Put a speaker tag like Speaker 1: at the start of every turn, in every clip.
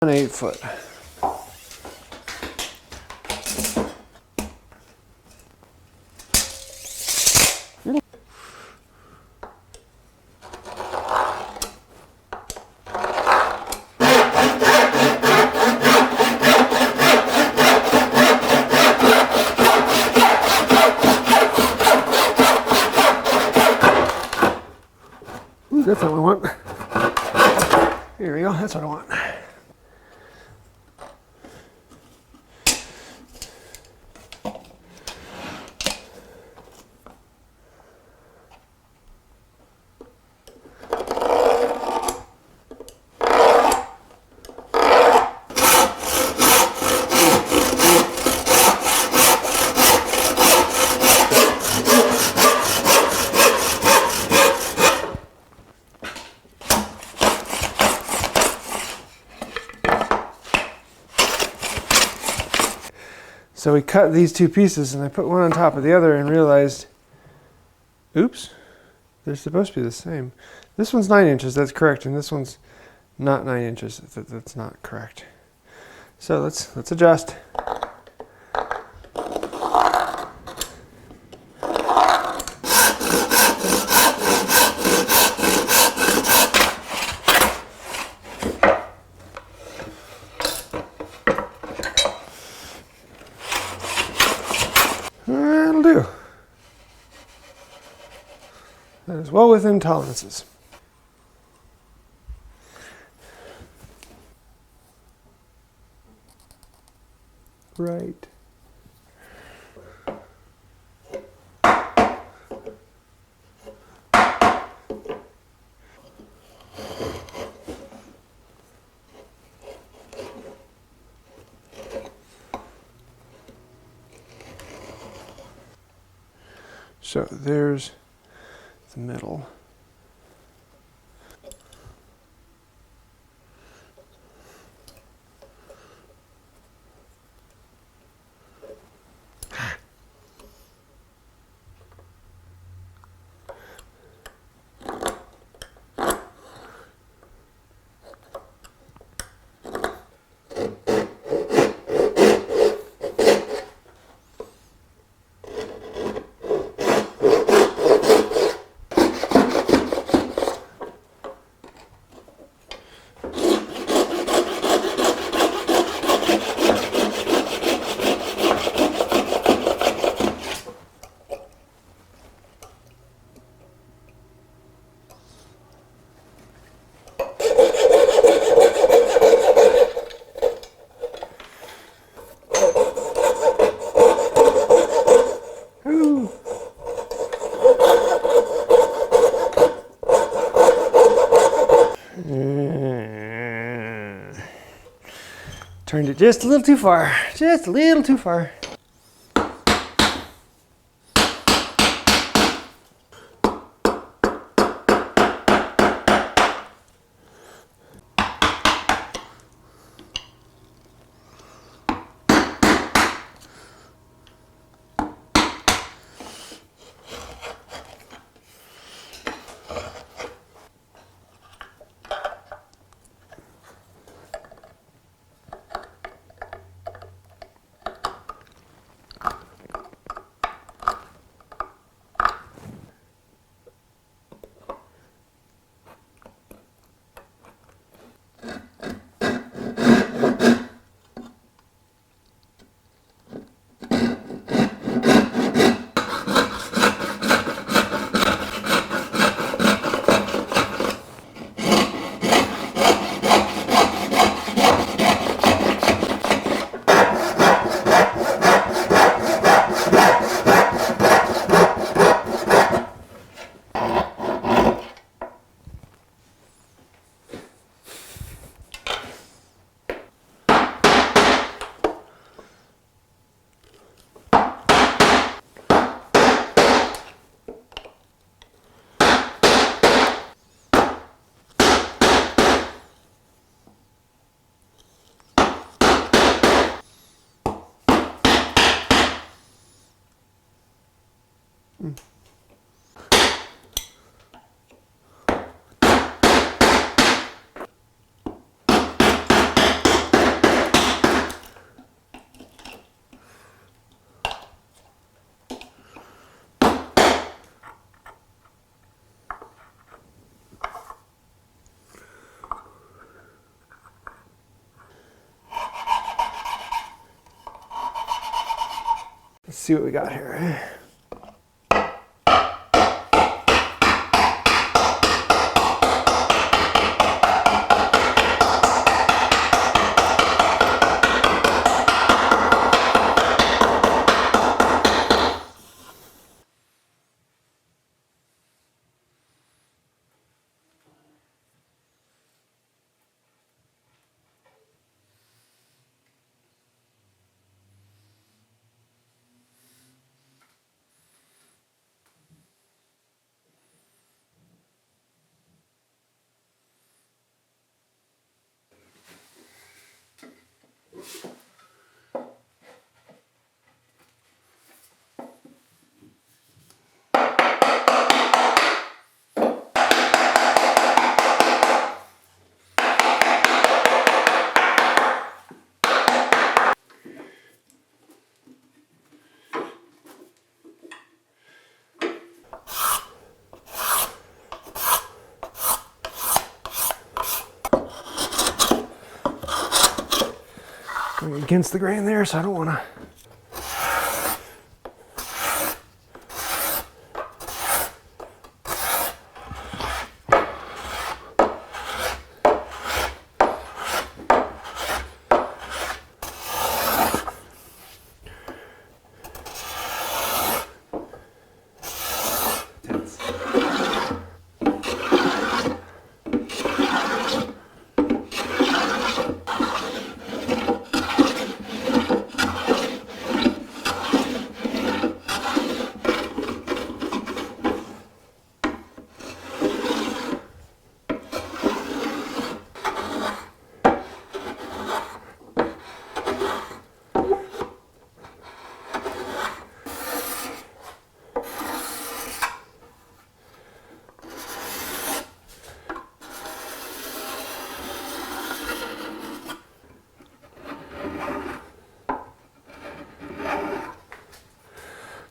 Speaker 1: 8 foot. Ooh, that's what I want. Here we go, that's what I want. So we cut these two pieces and I put one on top of the other and realized, oops, they're supposed to be the same. This one's 9 inches, that's correct, and this one's not 9 inches, that's not correct. So let's adjust. That'll do. That is well within tolerances. Right. So there's the middle. Turned it just a little too far. Just a little too far. see what we got here. Going against the grain there, so I don't want to.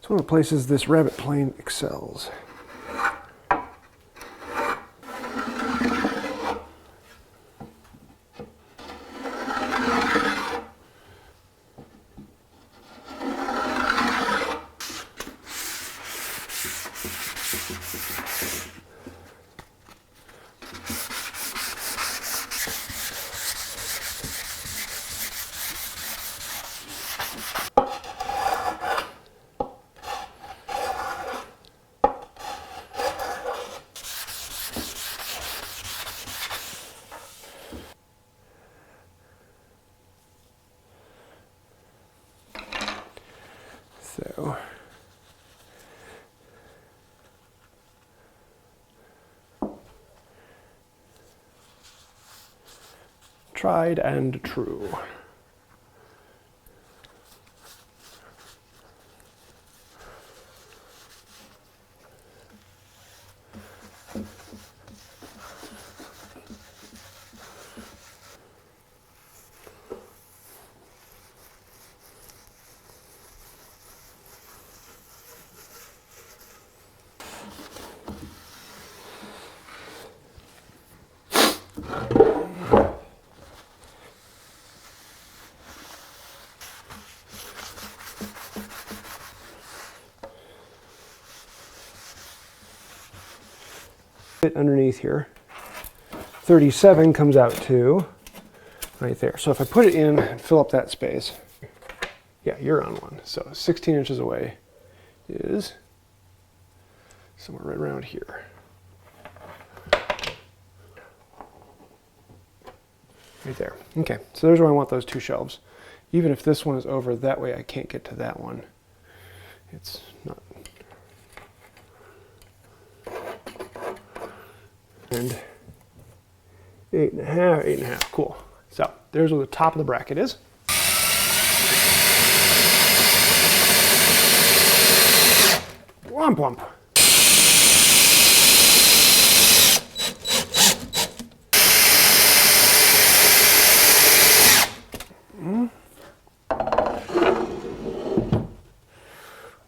Speaker 1: It's one of the places this rabbet plane excels. So tried and true. Bit underneath here. 37 comes out to right there. So if I put it in and fill up that space, yeah, you're on one. So 16 inches away is somewhere right around here. Right there. Okay, so there's where I want those two shelves. Even if this one is over that way, I can't get to that one. It's not. And 8.5, 8.5, cool. So there's where the top of the bracket is. Womp womp.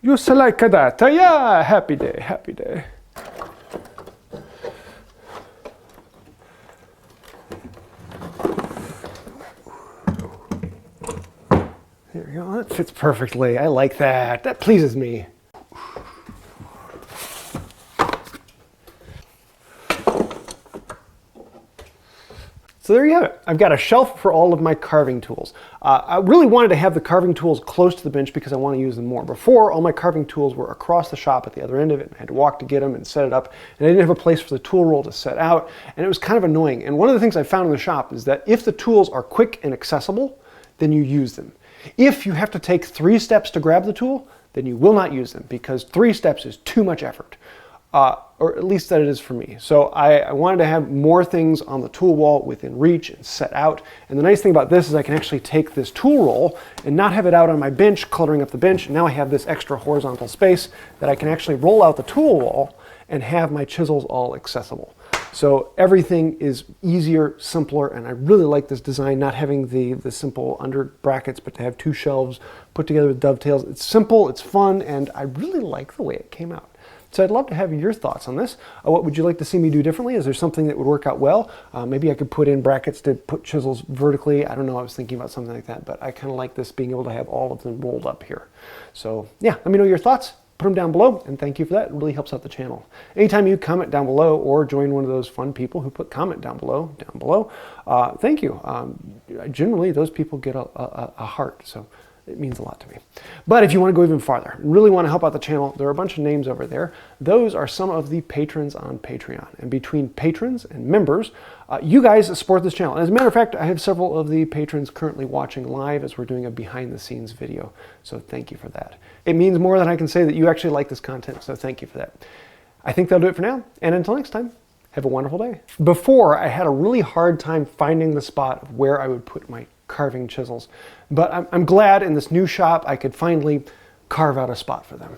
Speaker 1: You like that? Yeah, happy day, happy day.
Speaker 2: There we go, that fits perfectly. I like that. That pleases me. So there you have it. I've got a shelf for all of my carving tools. I really wanted to have the carving tools close to the bench because I want to use them more. Before, all my carving tools were across the shop at the other end of it, and I had to walk to get them and set it up, and I didn't have a place for the tool roll to set out, and it was kind of annoying. And one of the things I found in the shop is that if the tools are quick and accessible, then you use them. If you have to take 3 steps to grab the tool, then you will not use them because 3 steps is too much effort. Or at least that it is for me. So I wanted to have more things on the tool wall within reach and set out. And the nice thing about this is I can actually take this tool roll and not have it out on my bench, cluttering up the bench. And now I have this extra horizontal space that I can actually roll out the tool wall and have my chisels all accessible. So everything is easier, simpler, and I really like this design, not having the simple under brackets, but to have 2 shelves put together with dovetails. It's simple, it's fun, and I really like the way it came out. So I'd love to have your thoughts on this. What would you like to see me do differently? Is there something that would work out well? Maybe I could put in brackets to put chisels vertically. I don't know, I was thinking about something like that, but I kind of like this being able to have all of them rolled up here. So yeah, let me know your thoughts. Put them down below, and thank you for that. It really helps out the channel. Anytime you comment down below or join one of those fun people who put comment down below, thank you. Generally, those people get a heart, so it means a lot to me. But if you want to go even farther, really want to help out the channel, there are a bunch of names over there. Those are some of the patrons on Patreon. And between patrons and members, you guys support this channel. And as a matter of fact, I have several of the patrons currently watching live as we're doing a behind the scenes video. So thank you for that. It means more than I can say that you actually like this content, so thank you for that. I think that'll do it for now. And until next time, have a wonderful day. Before, I had a really hard time finding the spot of where I would put my carving chisels. But I'm glad in this new shop I could finally carve out a spot for them.